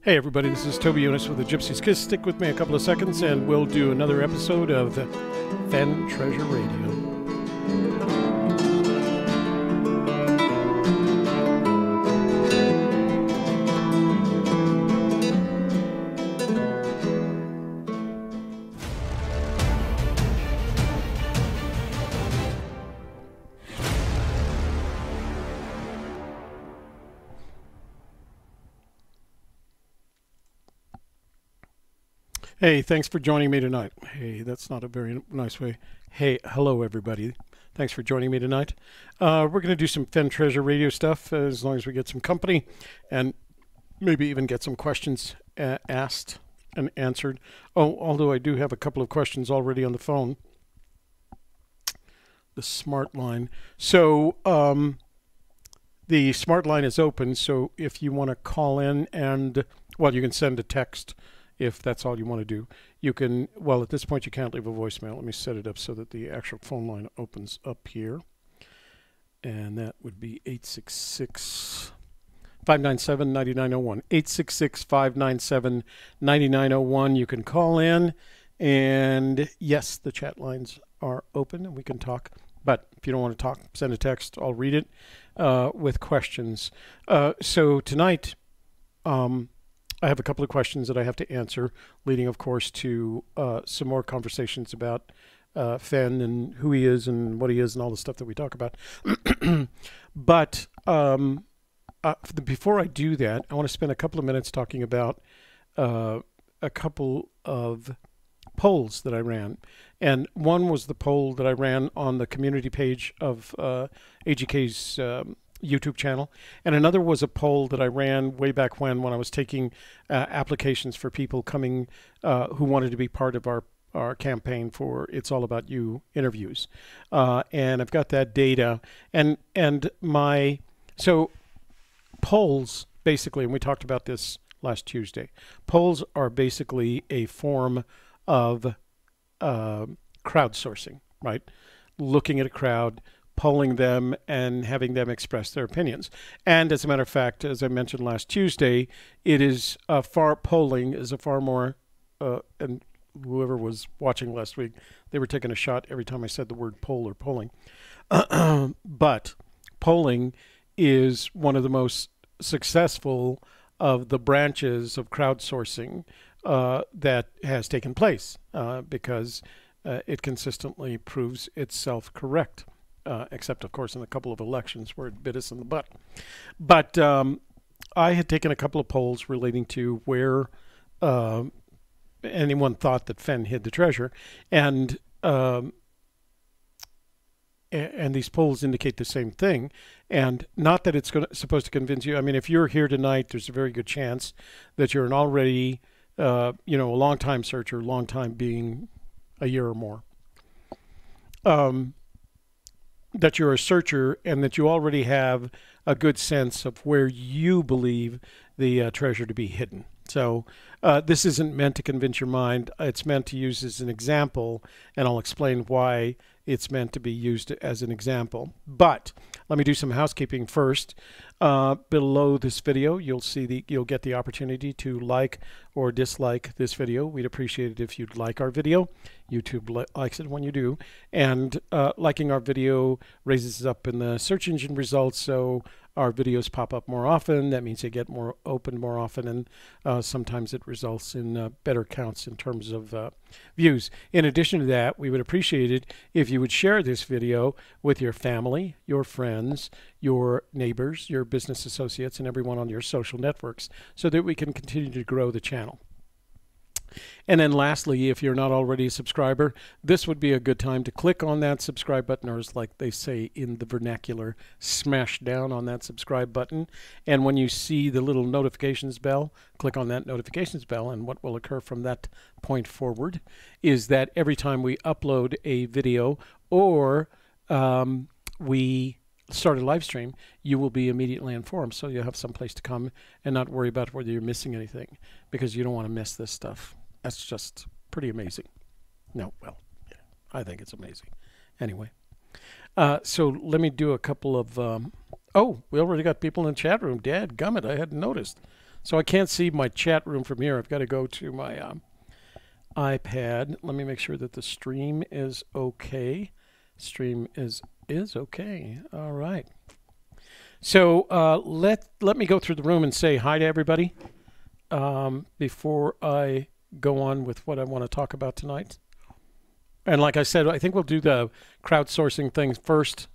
Hey everybody, this is Toby Eunice with the Gypsy's Kiss. Stick with me a couple of seconds and we'll do another episode of Fenn Treasure Radio. Hey, thanks for joining me tonight. Hey, that's not a very nice way. Hey, hello everybody. Thanks for joining me tonight. We're going to do some Fenn Treasure Radio stuff as long as we get some company and maybe even get some questions asked and answered. Oh, although I do have a couple of questions already on the phone. The smart line. So the smart line is open, so if you want to call in and, well, you can send a text. If that's all you want to do, you can, well, at this point you can't leave a voicemail. Let me set it up so that the actual phone line opens up here. And that would be 866-597-9901. 866-597-9901. You can call in, and yes, the chat lines are open and we can talk. But if you don't want to talk, send a text. I'll read it with questions. So tonight, I have a couple of questions that I have to answer, leading, of course, to some more conversations about Fenn and who he is and what he is and all the stuff that we talk about. But before I do that, I want to spend a couple of minutes talking about a couple of polls that I ran. And one was the poll that I ran on the community page of AGK's YouTube channel, and another was a poll that I ran way back when I was taking applications for people coming who wanted to be part of our campaign for It's All About You interviews, and I've got that data and so polls basically, and we talked about this last Tuesday. Polls are basically a form of crowdsourcing, right? Looking at a crowd, polling them and having them express their opinions. And as a matter of fact, as I mentioned last Tuesday, it is polling is a far more, and whoever was watching last week, they were taking a shot every time I said the word poll or polling. But polling is one of the most successful of the branches of crowdsourcing that has taken place because it consistently proves itself correct. Except, of course, in a couple of elections where it bit us in the butt. But I had taken a couple of polls relating to where anyone thought that Fenn hid the treasure. And these polls indicate the same thing. And not that it's supposed to convince you. I mean, if you're here tonight, there's a very good chance that you're an already, a long-time searcher, long time being a year or more. That you're a searcher and that you already have a good sense of where you believe the treasure to be hidden. So this isn't meant to convince your mind. It's meant to use as an example, and I'll explain why it's meant to be used as an example. But let me do some housekeeping first. Below this video, you'll get the opportunity to like or dislike this video. We'd appreciate it if you'd like our video. YouTube likes it when you do. And liking our video raises us up in the search engine results, so our videos pop up more often. That means they get more open more often, and sometimes it results in better counts in terms of views. In addition to that, we would appreciate it if you would share this video with your family, your friends, your neighbors, your business associates, and everyone on your social networks so that we can continue to grow the channel. And then lastly, if you're not already a subscriber, this would be a good time to click on that subscribe button, or as like they say in the vernacular, smash down on that subscribe button. And when you see the little notifications bell, click on that notifications bell, and what will occur from that point forward is that every time we upload a video or we start a live stream, you will be immediately informed, so you'll have some place to come and not worry about whether you're missing anything, because you don't want to miss this stuff. That's just pretty amazing. No, well, yeah, I think it's amazing. Anyway, so let me do a couple of, oh, we already got people in the chat room. Dadgummit, I hadn't noticed. So I can't see my chat room from here. I've got to go to my iPad. Let me make sure that the stream is okay. Stream is okay. All right. So let me go through the room and say hi to everybody before I go on with what I want to talk about tonight. And like I said, I think we'll do the crowdsourcing thing first.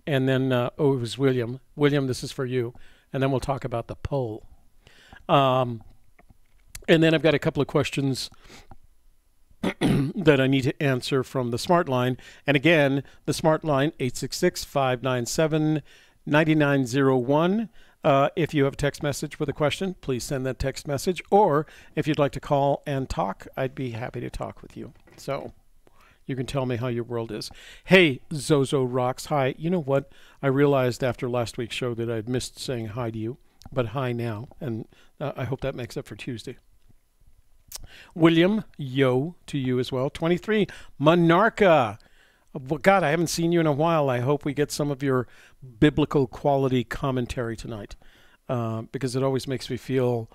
And then, it was William. William, this is for you. And then we'll talk about the poll. And then I've got a couple of questions that I need to answer from the Smart Line. And again, the Smart Line, 866-597-9901. If you have a text message with a question, please send that text message. Or if you'd like to call and talk, I'd be happy to talk with you. So you can tell me how your world is. Hey, Zozo Rocks. Hi. You know what? I realized after last week's show that I'd missed saying hi to you, but hi now. And I hope that makes up for Tuesday. William, yo to you as well. 23, Monarcha. Well, God, I haven't seen you in a while. I hope we get some of your biblical quality commentary tonight because it always makes me feel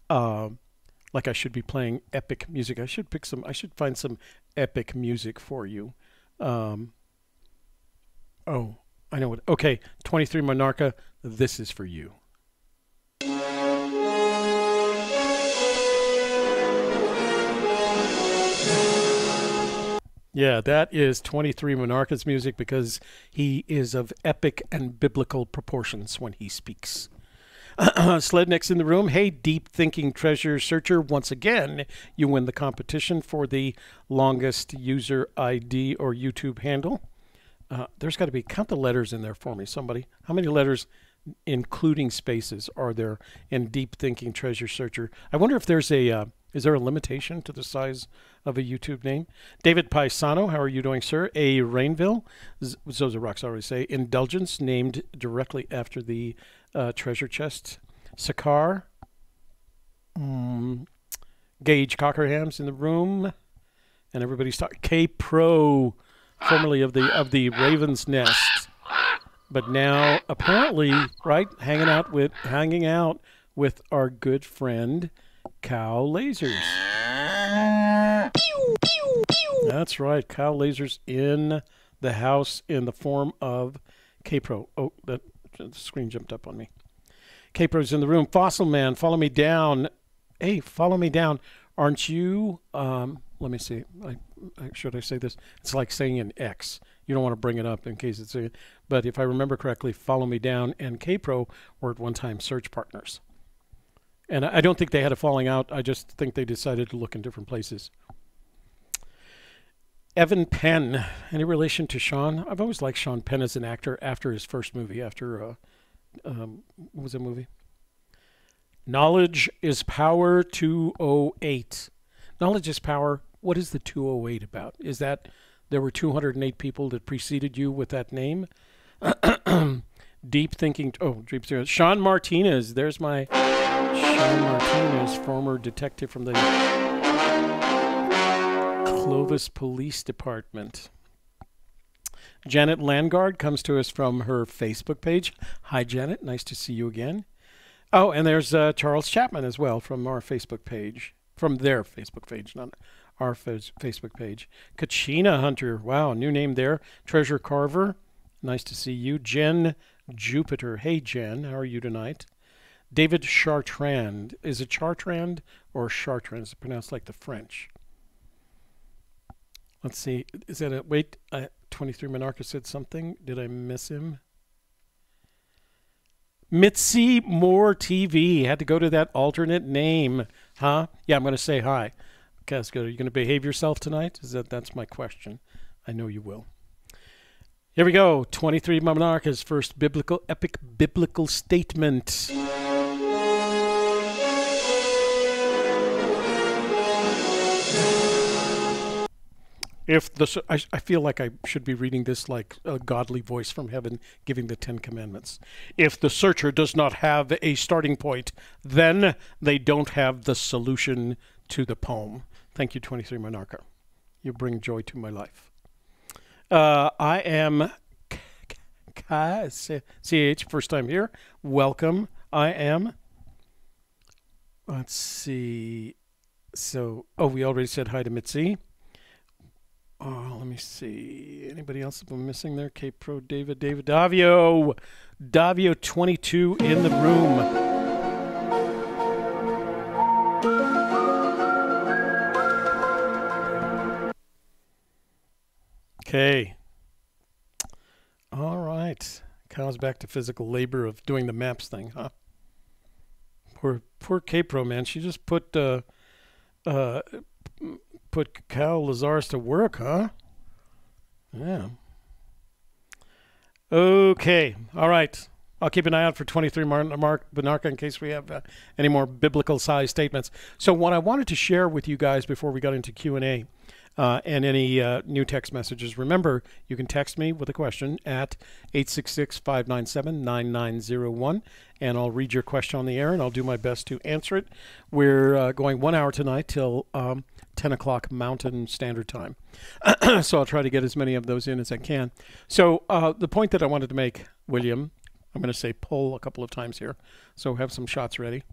like I should be playing epic music. I should find some epic music for you. Oh, I know what. Okay, 23, Monarcha, this is for you. Yeah, that is 23 Monarcha's music because he is of epic and biblical proportions when he speaks. Slednick's in the room. Hey, deep thinking treasure searcher. Once again, you win the competition for the longest user ID or YouTube handle. There's got to be, count the letters in there for me, somebody. How many letters, including spaces, are there in deep thinking treasure searcher? I wonder if there's is there a limitation to the size of a YouTube name? David Paisano, how are you doing, sir? A Rainville, Zozo Rocks already say, Indulgence, named directly after the treasure chest. Sakar, Gage Cockerham's in the room, and everybody's talking. K-Pro, formerly of the Raven's Nest, but now apparently, right, hanging out with our good friend Cow Lasers. That's right, Cow Lasers in the house in the form of K-Pro. Oh, the screen jumped up on me. K-Pro's in the room. Fossil Man, follow me down. Hey, follow me down. Aren't you? Let me see. Should I say this? It's like saying an X. You don't want to bring it up in case it's a. But if I remember correctly, Follow Me Down and K-Pro were at one time search partners. And I don't think they had a falling out. I just think they decided to look in different places. Evan Penn, any relation to Sean? I've always liked Sean Penn as an actor after his first movie, what was that movie? Knowledge is Power 208. Knowledge is Power, what is the 208 about? Is that there were 208 people that preceded you with that name? Deep thinking, Deep Thinking. Sean Martinez, there's my Sean Martinez, former detective from the Clovis Police Department. Janet Landgard comes to us from her Facebook page. Hi, Janet. Nice to see you again. Oh, and there's Charles Chapman as well from our Facebook page. From their Facebook page, not our Facebook page. Kachina Hunter. Wow, new name there. Treasure Carver. Nice to see you. Jen Jupiter. Hey, Jen. How are you tonight? David Chartrand. Is it Chartrand or Chartrand? It's pronounced like the French. Let's see. Is that a... Wait. 23 Monarcha said something. Did I miss him? Mitzi Moore TV. Had to go to that alternate name. Huh? Yeah, I'm going to say hi. Okay, that's good. Are you going to behave yourself tonight? That's my question. I know you will. Here we go. 23 Monarcha's first epic biblical statement. I feel like I should be reading this like a godly voice from heaven giving the 10 Commandments. If the searcher does not have a starting point, then they don't have the solution to the poem. Thank you, 23 Monarcha. You bring joy to my life. I am CH, first time here. Welcome. I am Let's see. So, oh, we already said hi to Mitzi. Oh, let me see. Anybody else I'm missing there? K Pro David Davio 22 in the room. Okay. All right. Kyle's back to physical labor of doing the maps thing, huh? Poor K Pro, man. She just put Kyle Lazarus to work, huh? Yeah. Okay. All right. I'll keep an eye out for 23 Mark Benarca in case we have any more biblical size statements. So what I wanted to share with you guys before we got into Q&A and any new text messages, remember, you can text me with a question at 866-597-9901, and I'll read your question on the air, and I'll do my best to answer it. We're going 1 hour tonight till 10 o'clock Mountain Standard Time. So I'll try to get as many of those in as I can. So the point that I wanted to make, William, I'm going to say pull a couple of times here, so have some shots ready.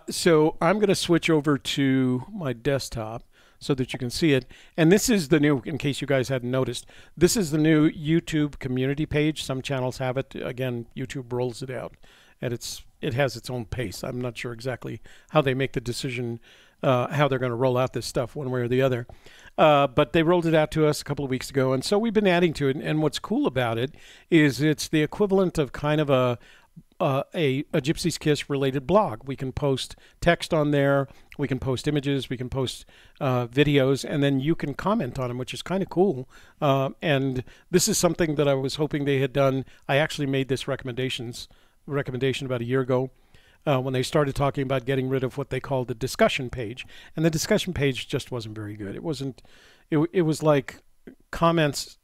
So I'm going to switch over to my desktop so that you can see it. And this is the new, in case you guys hadn't noticed, this is the new YouTube community page. Some channels have it. Again, YouTube rolls it out, and it has its own pace. I'm not sure exactly how they make the decision, how they're going to roll out this stuff one way or the other. But they rolled it out to us a couple of weeks ago, and so we've been adding to it. And what's cool about it is it's the equivalent of kind of a Gypsy's Kiss related blog. We can post text on there, we can post images, we can post videos, and then you can comment on them, which is kind of cool. And this is something that I was hoping they had done. I actually made this recommendation about a year ago when they started talking about getting rid of what they called the discussion page. And the discussion page just wasn't very good. It wasn't, it was like comments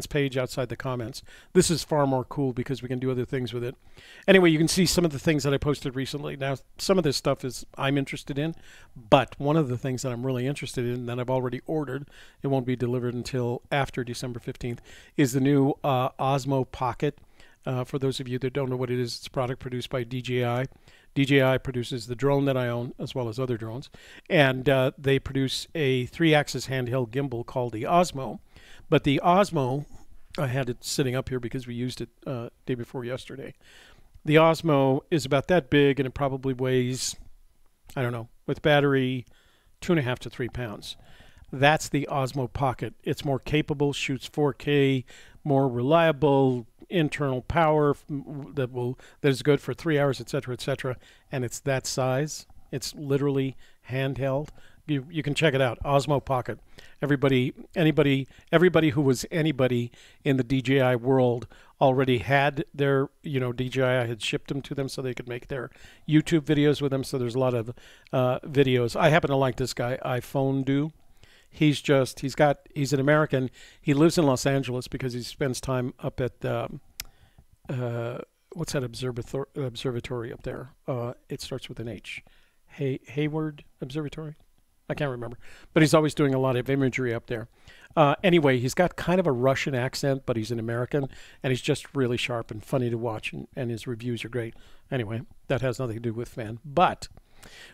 page outside the comments. This is far more cool because we can do other things with it. Anyway, you can see some of the things that I posted recently. Now, some of this stuff is I'm interested in, but one of the things that I'm really interested in that I've already ordered, it won't be delivered until after December 15th, is the new Osmo Pocket. For those of you that don't know what it is, it's a product produced by DJI. DJI produces the drone that I own, as well as other drones, and they produce a 3-axis handheld gimbal called the Osmo. But the Osmo, I had it sitting up here because we used it day before yesterday. The Osmo is about that big, and it probably weighs, I don't know, with battery, 2.5 to 3 pounds. That's the Osmo Pocket. It's more capable, shoots 4K, more reliable, internal power that is good for 3 hours, etc., etc. And it's that size. It's literally handheld. You can check it out, Osmo Pocket. Everybody who was anybody in the DJI world already had their, DJI had shipped them to them so they could make their YouTube videos with them. So there's a lot of videos. I happen to like this guy, iPhone. He's an American. He lives in Los Angeles because he spends time up at what's that observatory up there? It starts with an H. Hayward Observatory? I can't remember. But he's always doing a lot of imagery up there. Anyway, he's got kind of a Russian accent, but he's an American, and he's just really sharp and funny to watch, and his reviews are great. Anyway, that has nothing to do with Fenn. But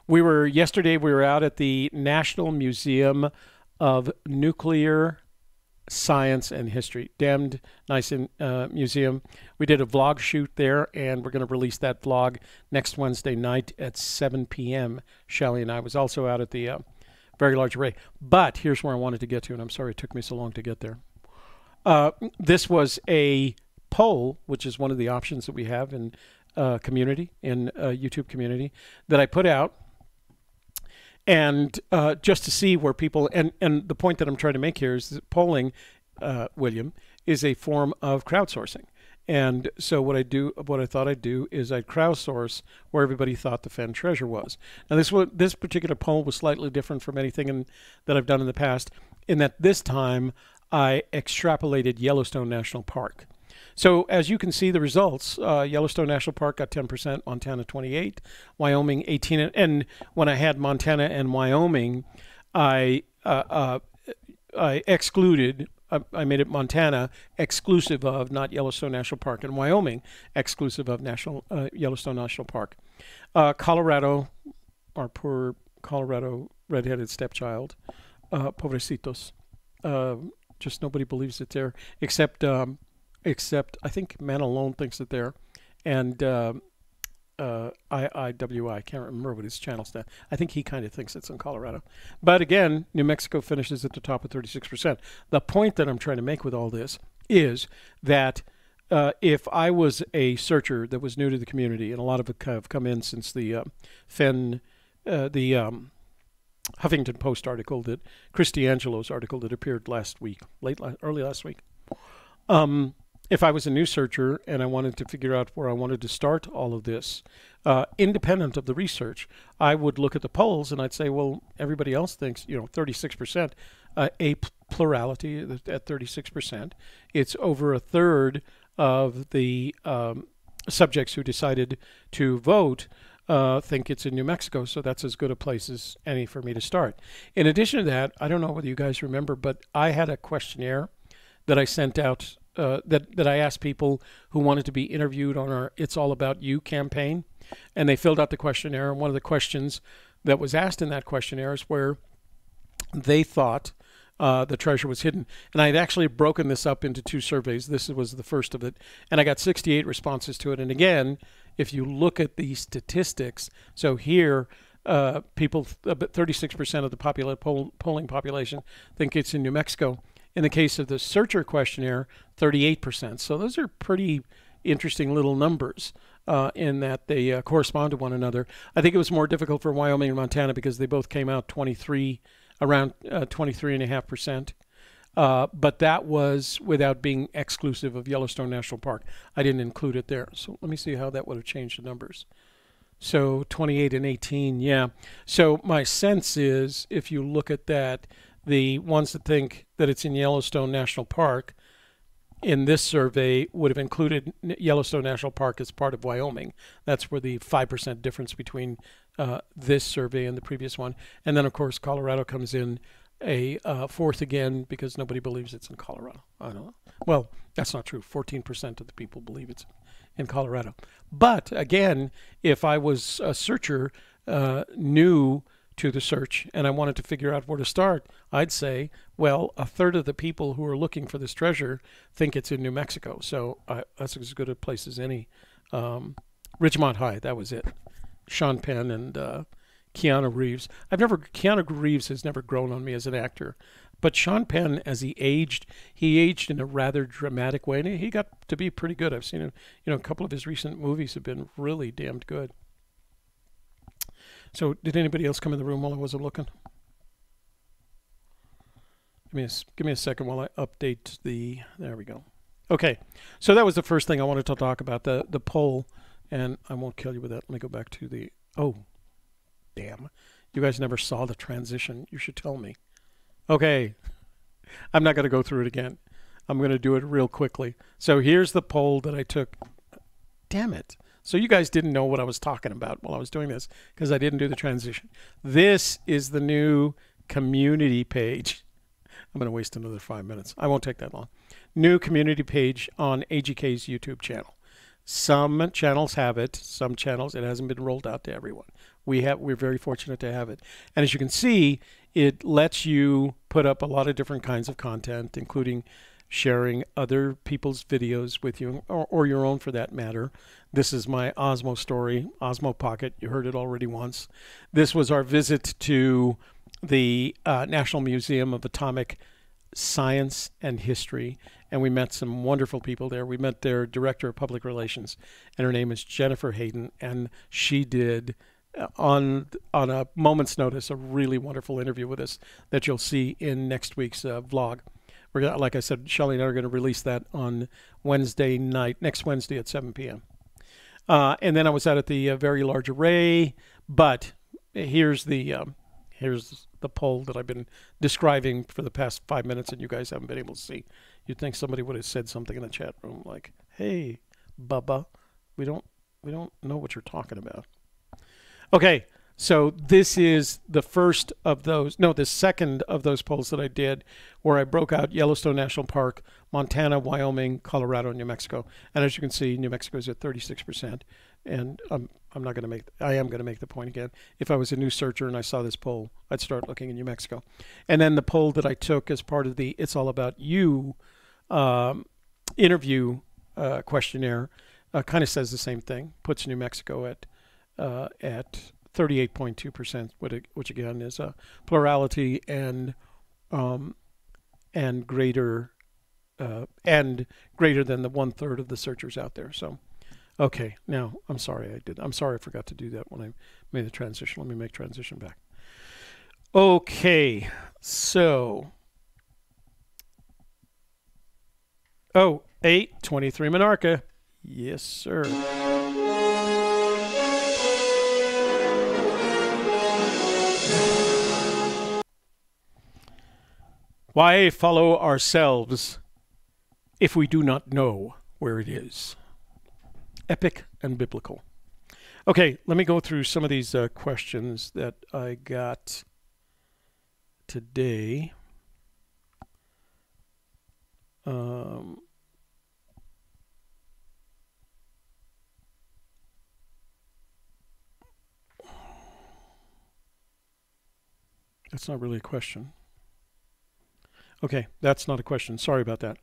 yesterday we were out at the National Museum of Nuclear Science and History. Damned nice museum. We did a vlog shoot there, and we're going to release that vlog next Wednesday night at 7 p.m. Shelley and I was also out at the Very Large Array. But here's where I wanted to get to, and I'm sorry it took me so long to get there. This was a poll, which is one of the options that we have in YouTube community, that I put out. And just to see where people, and the point that I'm trying to make here is that polling, William, is a form of crowdsourcing. And so what I thought I'd do is I'd crowdsource where everybody thought the Fenn treasure was. Now this particular poll was slightly different from anything that I've done in the past, in that this time I extrapolated Yellowstone National Park. So as you can see the results, Yellowstone National Park got 10%, Montana 28%, Wyoming 18%. And when I had Montana and Wyoming, I excluded I made it Montana exclusive of, not Yellowstone National Park, and Wyoming exclusive of Yellowstone National Park. Colorado, our poor Colorado redheaded stepchild, pobrecitos. Just nobody believes it there, except I think Man Alone thinks it there, and IIWI, can't remember what his channel said. I think he kind of thinks it's in Colorado. But again, New Mexico finishes at the top with 36%. The point that I'm trying to make with all this is that if I was a searcher that was new to the community, and a lot of it have come in since the Fenn, the Huffington Post article, that Christy Angelo's article that appeared last week, early last week. If I was a new searcher and I wanted to figure out where I wanted to start all of this, independent of the research, I would look at the polls and I'd say, well, everybody else thinks, 36%, a plurality at 36%. It's over a third of the subjects who decided to vote think it's in New Mexico, so that's as good a place as any for me to start. In addition to that, I don't know whether you guys remember, but I had a questionnaire that I sent out that I asked people who wanted to be interviewed on our It's All About You campaign, and they filled out the questionnaire. And one of the questions that was asked in that questionnaire is where they thought the treasure was hidden. And I had actually broken this up into 2 surveys. This was the first of it, and I got 68 responses to it. And again, if you look at the statistics, so here, people, 36% of the polling population think it's in New Mexico. In the case of the searcher questionnaire, 38%. So those are pretty interesting little numbers in that they correspond to one another. I think it was more difficult for Wyoming and Montana because they both came out around 23.5%. But that was without being exclusive of Yellowstone National Park. I didn't include it there. So let me see how that would have changed the numbers. So 28 and 18, yeah. So my sense is, if you look at that, the ones that think that it's in Yellowstone National Park in this survey would have included Yellowstone National Park as part of Wyoming. That's where the 5% difference between this survey and the previous one. And then, of course, Colorado comes in a fourth again because nobody believes it's in Colorado. I don't know. Well, that's not true. 14% of the people believe it's in Colorado. But again, if I was a searcher new to the search and I wanted to figure out where to start, I'd say, well, a third of the people who are looking for this treasure think it's in New Mexico. So that's as good a place as any. Ridgemont High, that was it. Sean Penn and Keanu Reeves. Keanu Reeves has never grown on me as an actor, but Sean Penn, as he aged in a rather dramatic way, and he got to be pretty good. I've seen him, a couple of his recent movies have been really damned good. So did anybody else come in the room while I wasn't looking? Give me a second while I update there we go. Okay, so that was the first thing I wanted to talk about, the poll, and I won't kill you with that. Let me go back to oh, damn. You guys never saw the transition. You should tell me. Okay, I'm not going to go through it again. I'm going to do it real quickly. So here's the poll that I took. Damn it. So you guys didn't know what I was talking about while I was doing this because I didn't do the transition. This is the new community page. I'm going to waste another 5 minutes. I won't take that long. New community page on AGK's YouTube channel. Some channels have it. Some channels, it hasn't been rolled out to everyone. We're very fortunate to have it. And as you can see, it lets you put up a lot of different kinds of content, including sharing other people's videos with you, or your own for that matter. This is my Osmo story, Osmo Pocket. You heard it already once. This was our visit to the National Museum of Atomic Science and History, and we met some wonderful people there. We met their Director of Public Relations, and her name is Jennifer Hayden, and she did, on a moment's notice, a really wonderful interview with us that you'll see in next week's vlog. We're gonna, like I said, Shelley and I are going to release that on Wednesday night, next Wednesday at 7 p.m. And then I was out at the Very Large Array, but here's the poll that I've been describing for the past 5 minutes, and you guys haven't been able to see. You'd think somebody would have said something in the chat room like, "Hey, Bubba, we don't know what you're talking about." Okay, So this is the first of those, no, the second of those polls that I did where I broke out Yellowstone National Park, Montana, Wyoming, Colorado, and New Mexico. And as you can see, New Mexico is at 36%. And I'm not going to make, I am going to make the point again. If I was a new searcher and I saw this poll, I'd start looking in New Mexico. And then the poll that I took as part of the It's All About You interview questionnaire kind of says the same thing, puts New Mexico at 38.2%, which again is a plurality and greater than the 1/3 of the searchers out there. So, okay, now I'm sorry I forgot to do that when I made the transition. Let me make transition back. Okay, so 823 Monarcha, yes sir. Why follow ourselves if we do not know where it is? Epic and biblical. Okay, let me go through some of these questions that I got today. That's not really a question. Okay, that's not a question. Sorry about that.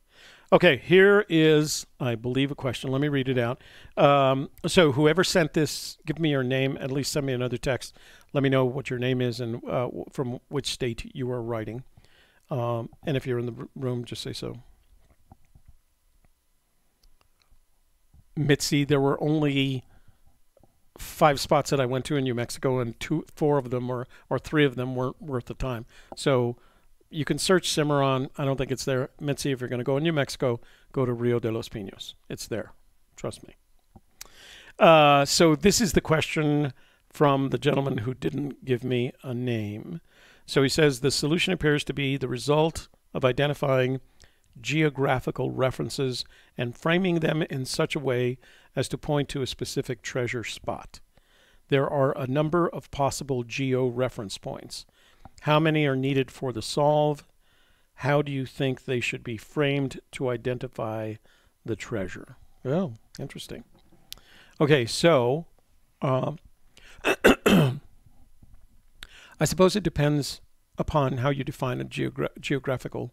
Okay, here is, I believe, a question. Let me read it out. So whoever sent this, give me your name, at least send me another text. Let me know what your name is and from which state you are writing. And if you're in the room, just say so. Mitzi, there were only 5 spots that I went to in New Mexico, and 4 of them or 3 of them weren't worth the time. So you can search Cimarron. I don't think it's there. Mitzi, if you're going to go in New Mexico, go to Rio de los Pinos. It's there. Trust me. So this is the question from the gentleman who didn't give me a name. So he says, the solution appears to be the result of identifying geographical references and framing them in such a way as to point to a specific treasure spot. There are a number of possible geo-reference points. How many are needed for the solve? How do you think they should be framed to identify the treasure? Oh, interesting. Okay, so I suppose it depends upon how you define a geographical.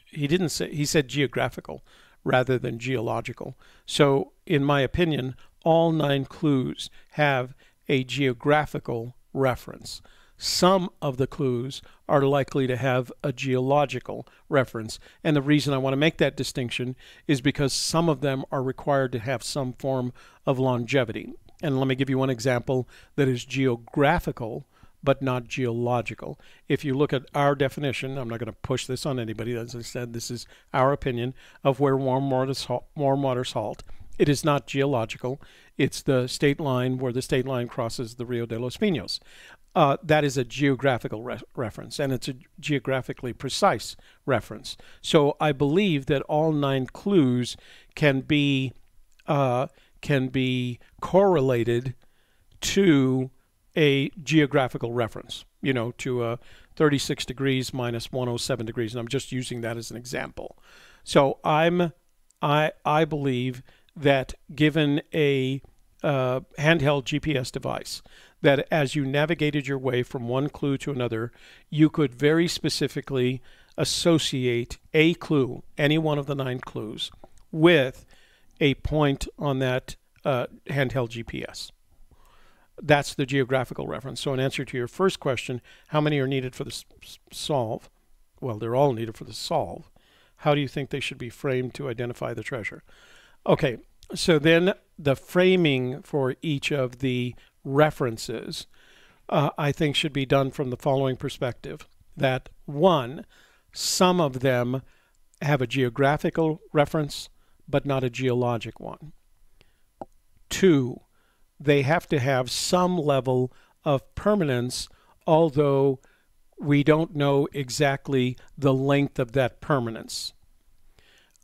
He said geographical rather than geological. So in my opinion, all 9 clues have a geographical reference. Some of the clues are likely to have a geological reference. And the reason I want to make that distinction is because some of them are required to have some form of longevity. And let me give you one example that is geographical but not geological. If you look at our definition, I'm not going to push this on anybody. As I said, this is our opinion of where warm waters halt. It is not geological. It's the state line where the state line crosses the Rio de los Pinos. That is a geographical reference, and it's a geographically precise reference. So I believe that all 9 clues can be correlated to a geographical reference, you know, to 36 degrees minus 107 degrees, and I'm just using that as an example. So I believe that given a handheld GPS device, that as you navigated your way from one clue to another, you could very specifically associate a clue, any one of the 9 clues, with a point on that handheld GPS. That's the geographical reference. So in answer to your first question, how many are needed for the solve? Well, they're all needed for the solve. How do you think they should be framed to identify the treasure? Okay, so then the framing for each of the references, I think, should be done from the following perspective. That 1, some of them have a geographical reference, but not a geologic one. 2, they have to have some level of permanence, although we don't know exactly the length of that permanence.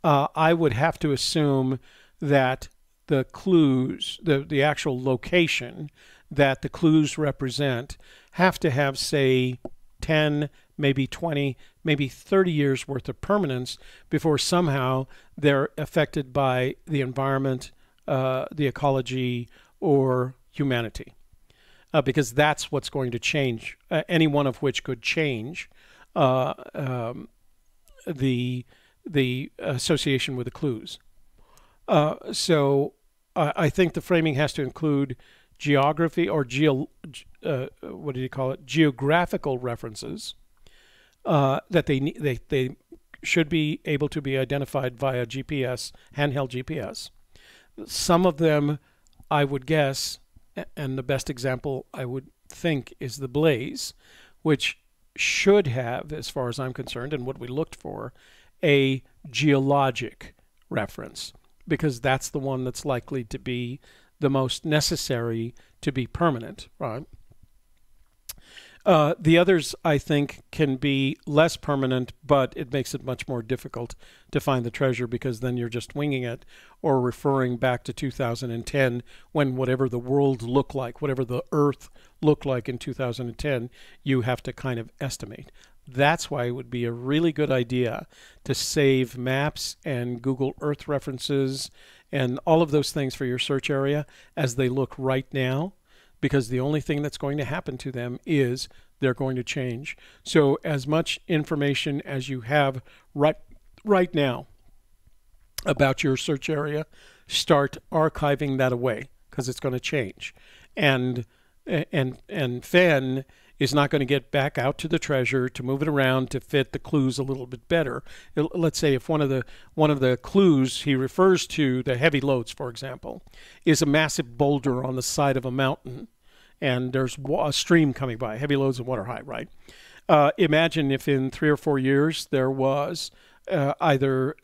I would have to assume that the clues, the actual location that the clues represent have to have, say, 10, maybe 20, maybe 30 years worth of permanence before somehow they're affected by the environment, the ecology, or humanity. Because that's what's going to change, any one of which could change the association with the clues. So I think the framing has to include geography or what do you call it? Geographical references that they should be able to be identified via GPS, handheld GPS. Some of them, I would guess, and the best example I would think is the blaze, which should have, as far as I'm concerned, and what we looked for, a geologic reference, because that's the one that's likely to be the most necessary to be permanent, right? The others, I think, can be less permanent, but it makes it much more difficult to find the treasure, because then you're just winging it or referring back to 2010 when whatever the world looked like, whatever the Earth looked like in 2010, you have to kind of estimate. That's why it would be a really good idea to save maps and Google Earth references and all of those things for your search area as they look right now, because the only thing that's going to happen to them is they're going to change. So as much information as you have right now about your search area, start archiving that away, because it's going to change. And Fenn is not going to get back out to the treasure to move it around to fit the clues a little bit better. Let's say if one of the clues he refers to, the heavy loads, for example, is a massive boulder on the side of a mountain, and there's a stream coming by, heavy loads and water high, right? Imagine if in 3 or 4 years there was either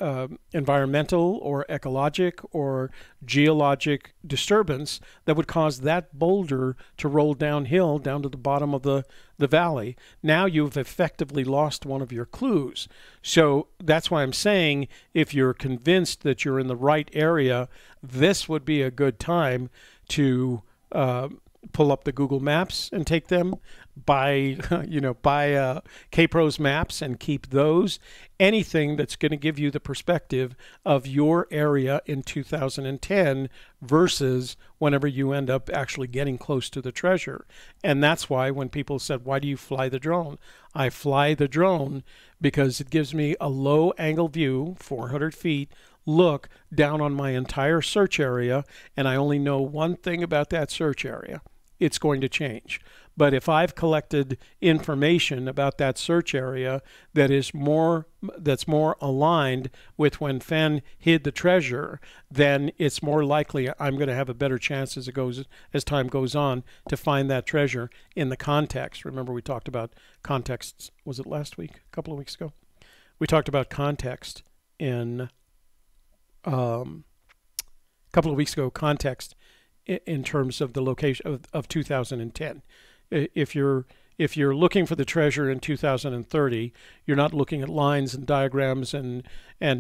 environmental or ecologic or geologic disturbance that would cause that boulder to roll downhill down to the bottom of the valley. Now you've effectively lost one of your clues. So that's why I'm saying, if you're convinced that you're in the right area, this would be a good time to pull up the Google Maps and take them, buy Kpro's maps and keep those. Anything that's going to give you the perspective of your area in 2010 versus whenever you end up actually getting close to the treasure. And that's why when people said, why do you fly the drone? I fly the drone because it gives me a low angle view, 400 feet, look down on my entire search area, and I only know one thing about that search area. It's going to change. But if I've collected information about that search area that's more aligned with when Fenn hid the treasure, then it's more likely I'm going to have a better chance as time goes on to find that treasure in the context. Remember, we talked about context, was it last week, a couple of weeks ago? We talked about context in a couple of weeks ago, context in terms of the location of 2010. If you're looking for the treasure in 2030, you're not looking at lines and diagrams and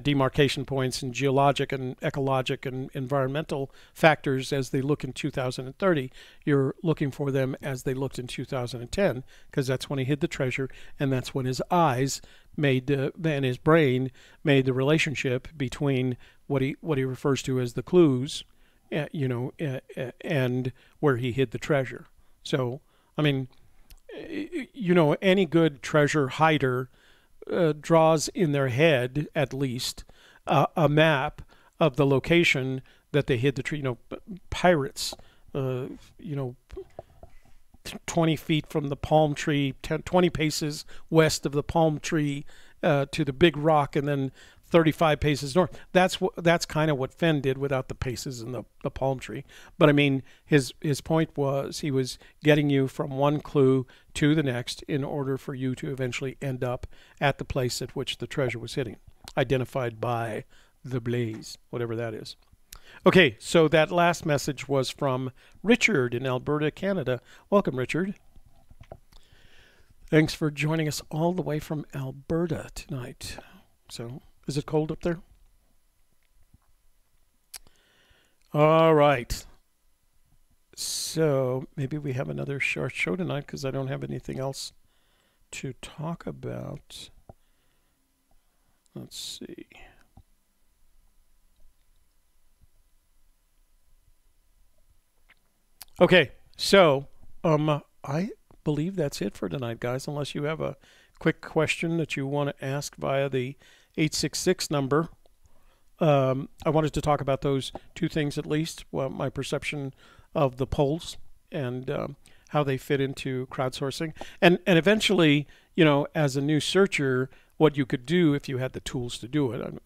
demarcation points and geologic and ecologic and environmental factors as they look in 2030. You're looking for them as they looked in 2010, because that's when he hid the treasure, and that's when his eyes made and his brain made the relationship between what he refers to as the clues, and where he hid the treasure. So, I mean, any good treasure hider draws in their head, at least, a map of the location that they hid the tree. Pirates, 20 feet from the palm tree, 20 paces west of the palm tree to the big rock, and then 35 paces north. That's kind of what Fenn did without the paces and the palm tree. But I mean, his point was he was getting you from one clue to the next in order for you to eventually end up at the place at which the treasure was hidden, identified by the blaze, whatever that is. Okay, so that last message was from Richard in Alberta, Canada. Welcome, Richard. Thanks for joining us all the way from Alberta tonight. So, is it cold up there? All right. So maybe we have another short show tonight because I don't have anything else to talk about. Let's see. Okay, so I believe that's it for tonight, guys. Unless you have a quick question that you want to ask via the 866 number. I wanted to talk about those two things at least. Well, my perception of the polls and how they fit into crowdsourcing, and eventually, you know, as a new searcher, what you could do if you had the tools to do it.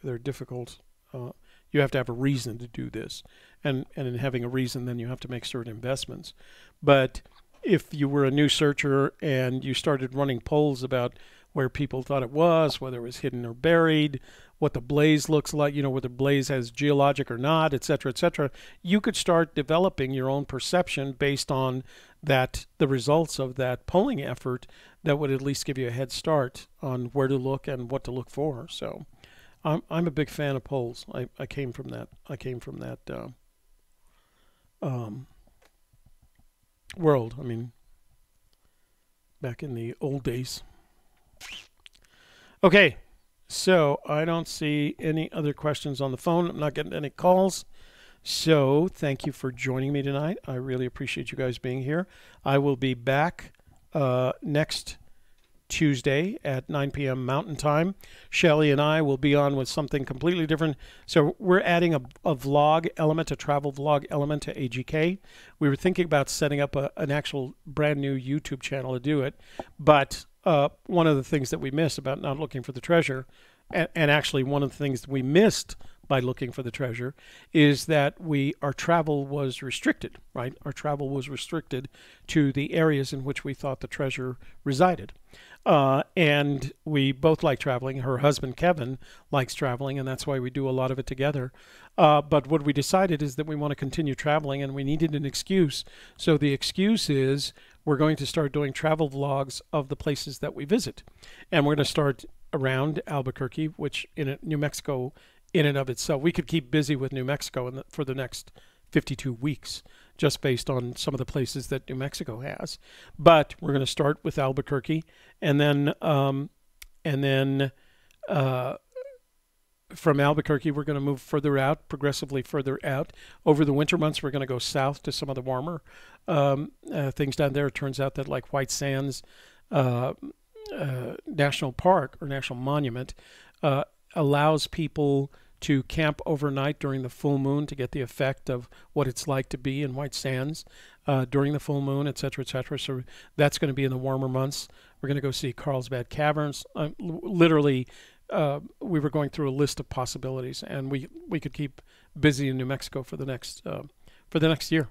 They're difficult. You have to have a reason to do this, and in having a reason, then you have to make certain investments. But if you were a new searcher and you started running polls about where people thought it was, whether it was hidden or buried, what the blaze looks like, you know, whether blaze has geologic or not, et cetera, you could start developing your own perception based on that, the results of that polling effort that would at least give you a head start on where to look and what to look for. So I'm a big fan of polls. I came from that. World. I mean, back in the old days. Okay, so I don't see any other questions on the phone. I'm not getting any calls. So thank you for joining me tonight. I really appreciate you guys being here. I will be back next Tuesday at 9 p.m. Mountain Time. Shelly and I will be on with something completely different. So we're adding a vlog element, a travel vlog element to AGK. We were thinking about setting up an actual brand new YouTube channel to do it. But one of the things that we missed about not looking for the treasure, and actually one of the things that we missed by looking for the treasure, is that our travel was restricted, right? Our travel was restricted to the areas in which we thought the treasure resided. And we both like traveling. Her husband, Kevin, likes traveling, and that's why we do a lot of it together. But what we decided is that we want to continue traveling, and we needed an excuse. So the excuse is we're going to start doing travel vlogs of the places that we visit. And we're going to start around Albuquerque, which in New Mexico in and of itself, we could keep busy with New Mexico for the next 52 weeks, just based on some of the places that New Mexico has. But we're going to start with Albuquerque, and then from Albuquerque, we're going to move further out, progressively further out. Over the winter months, we're going to go south to some of the warmer things down there. It turns out that like White Sands National Park or National Monument allows people to camp overnight during the full moon to get the effect of what it's like to be in White Sands during the full moon, et cetera, et cetera. So that's going to be in the warmer months. We're going to go see Carlsbad Caverns. Literally, we were going through a list of possibilities, and we could keep busy in New Mexico for the next year.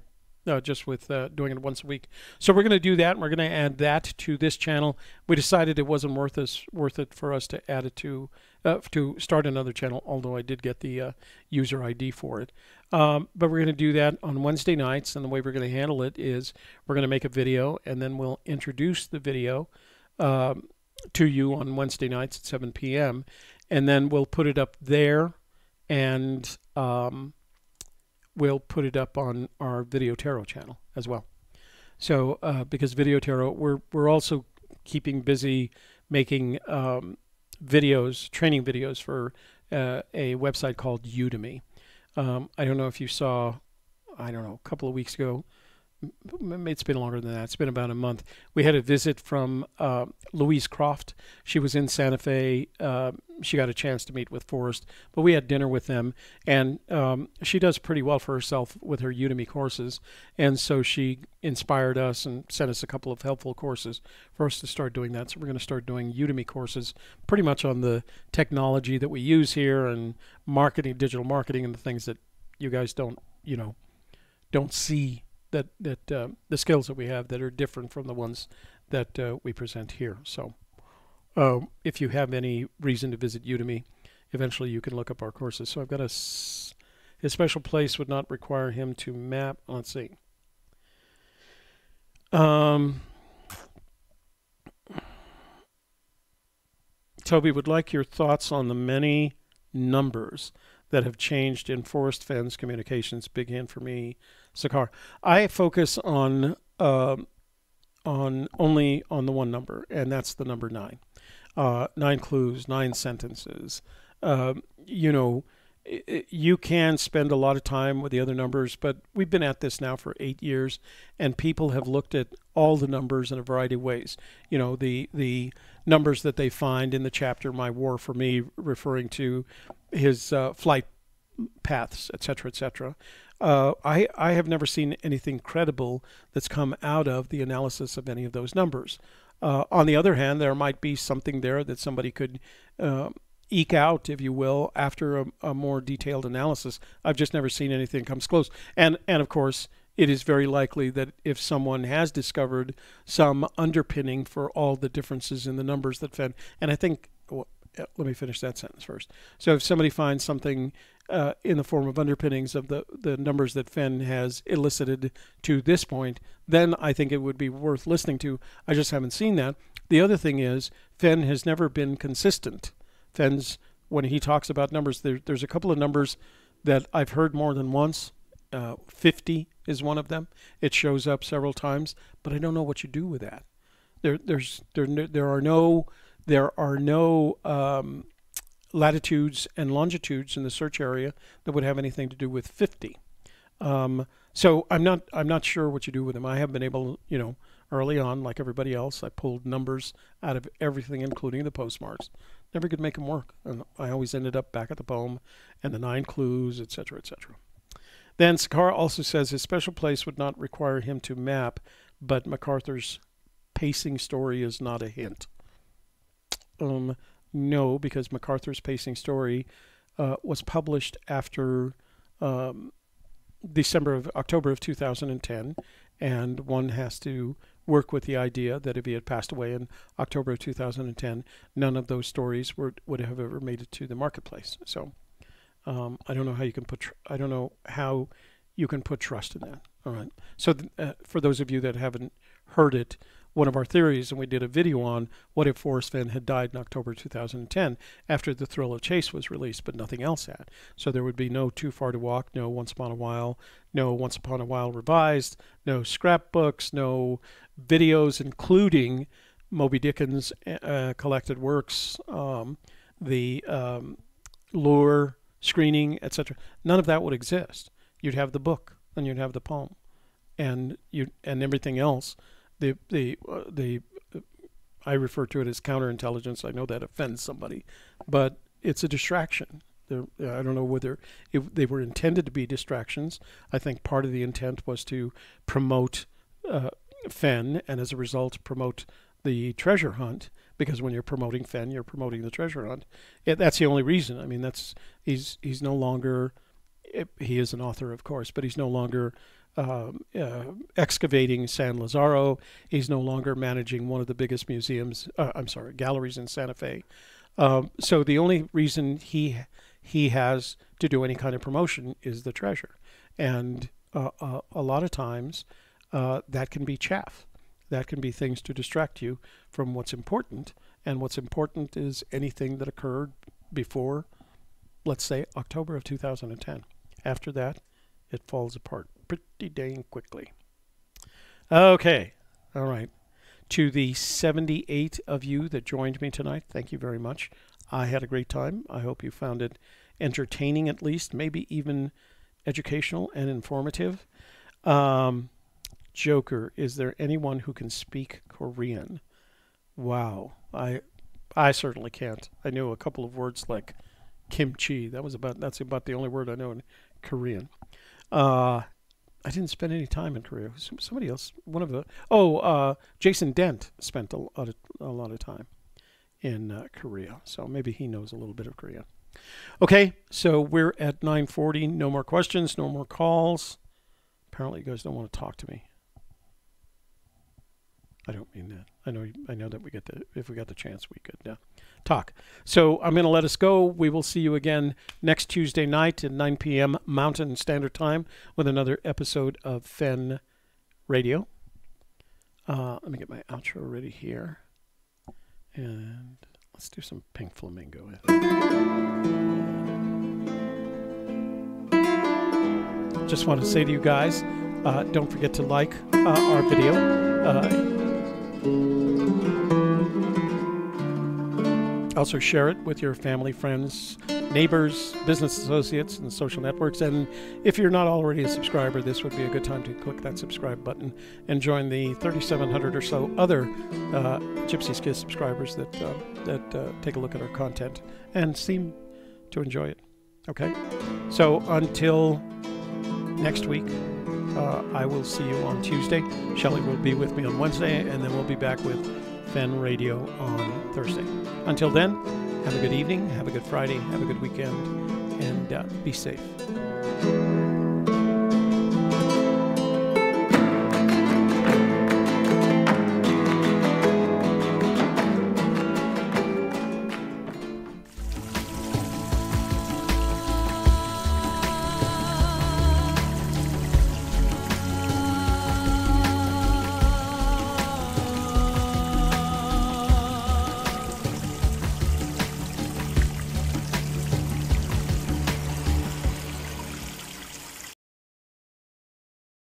Just with doing it once a week. So we're going to do that, and we're going to add that to this channel. We decided it wasn't worth it for us to add it to start another channel, although I did get the user ID for it. But we're going to do that on Wednesday nights, and the way we're going to handle it is we're going to make a video, and then we'll introduce the video to you on Wednesday nights at 7 p.m., and then we'll put it up there, and we'll put it up on our Video Tarot channel as well. So because Video Tarot, we're also keeping busy making videos, training videos for a website called Udemy. I don't know if you saw, I don't know, a couple of weeks ago, it's been longer than that. It's been about a month. We had a visit from Louise Croft. She was in Santa Fe. She got a chance to meet with Forrest, but we had dinner with them, and she does pretty well for herself with her Udemy courses, and so she inspired us and sent us a couple of helpful courses for us to start doing that. So we're going to start doing Udemy courses pretty much on the technology that we use here and marketing, digital marketing, and the things that you guys don't see, that the skills that we have that are different from the ones that we present here. So if you have any reason to visit Udemy, eventually you can look up our courses. So I've got his special place would not require him to map. Let's see. Toby would like your thoughts on the many numbers that have changed in Forrest Fenn's communications. Big hand for me. Sakar. I focus on only on the one number, and that's the number 9. 9 clues, 9 sentences. You know, you can spend a lot of time with the other numbers, but we've been at this now for 8 years, and people have looked at all the numbers in a variety of ways. You know, the numbers that they find in the chapter "My War for Me," referring to his flight paths, etc., etc. I have never seen anything credible that's come out of the analysis of any of those numbers. On the other hand, there might be something there that somebody could eke out, if you will, after a more detailed analysis. I've just never seen anything comes close. And of course, it is very likely that if someone has discovered some underpinning for all the differences in the numbers that Fenn, and I think, well, let me finish that sentence first. So if somebody finds something in the form of underpinnings of the numbers that Fenn has elicited to this point, then I think it would be worth listening to. I just haven't seen that. The other thing is, Fenn has never been consistent. Fenn's, when he talks about numbers, there's a couple of numbers that I've heard more than once. 50 is one of them. It shows up several times, but I don't know what you do with that. There are no latitudes and longitudes in the search area that would have anything to do with 50. So I'm not sure what you do with them. I have been able, you know, early on, like everybody else, I pulled numbers out of everything, including the postmarks. Never could make them work, and I always ended up back at the poem and the 9 clues, etc., etc. Then Sakar also says his special place would not require him to map, but MacArthur's pacing story is not a hint. No, because MacArthur's pacing story was published after October of 2010, and one has to work with the idea that if he had passed away in October of 2010, none of those stories would have ever made it to the marketplace. So I don't know how you can put trust in that. All right. So for those of you that haven't heard it, one of our theories, and we did a video on what if Forrest Fenn had died in October 2010 after The Thrill of Chase was released, but nothing else had. So there would be no Too Far to Walk, no Once Upon a While, no Once Upon a While Revised, no scrapbooks, no videos, including Moby Dickens' collected works, the lure screening, etc. None of that would exist. You'd have the book, and you'd have the poem, and everything else. I refer to it as counterintelligence. I know that offends somebody, but it's a distraction. I don't know whether they were intended to be distractions. I think part of the intent was to promote Fenn, and as a result promote the treasure hunt, because when you're promoting Fenn, you're promoting the treasure hunt. That's the only reason. I mean, he's no longer, he is an author, of course, but he's no longer excavating San Lazaro. He's no longer managing one of the biggest galleries in Santa Fe. So the only reason he has to do any kind of promotion is the treasure. And a lot of times that can be chaff. That can be things to distract you from what's important. And what's important is anything that occurred before, let's say, October of 2010. After that, it falls apart pretty dang quickly. Okay. All right. To the 78 of you that joined me tonight, thank you very much. I had a great time. I hope you found it entertaining, at least, maybe even educational and informative. Joker, is there anyone who can speak Korean? Wow. I certainly can't. I know a couple of words like kimchi. That's about the only word I know in Korean. I didn't spend any time in Korea. Somebody else, Jason Dent spent a lot of time in Korea, so maybe he knows a little bit of Korean. Okay, so we're at 9:40. No more questions, no more calls. Apparently, you guys don't want to talk to me. I don't mean that. I know that if we got the chance, we could talk. So I'm going to let us go. We will see you again next Tuesday night at 9 p.m. Mountain Standard Time with another episode of Fenn Radio. Let me get my outro ready here. And let's do some Pink Flamingo. just want to say to you guys, don't forget to like our video. Also share it with your family, friends, neighbors, business associates, and social networks. And if you're not already a subscriber, this would be a good time to click that subscribe button and join the 3,700 or so other Gypsy's Kids subscribers that take a look at our content and seem to enjoy it. Okay? So until next week, I will see you on Tuesday. Shelley will be with me on Wednesday, and then we'll be back with Fenn Radio on Thursday. Until then, have a good evening, have a good Friday, have a good weekend, and be safe.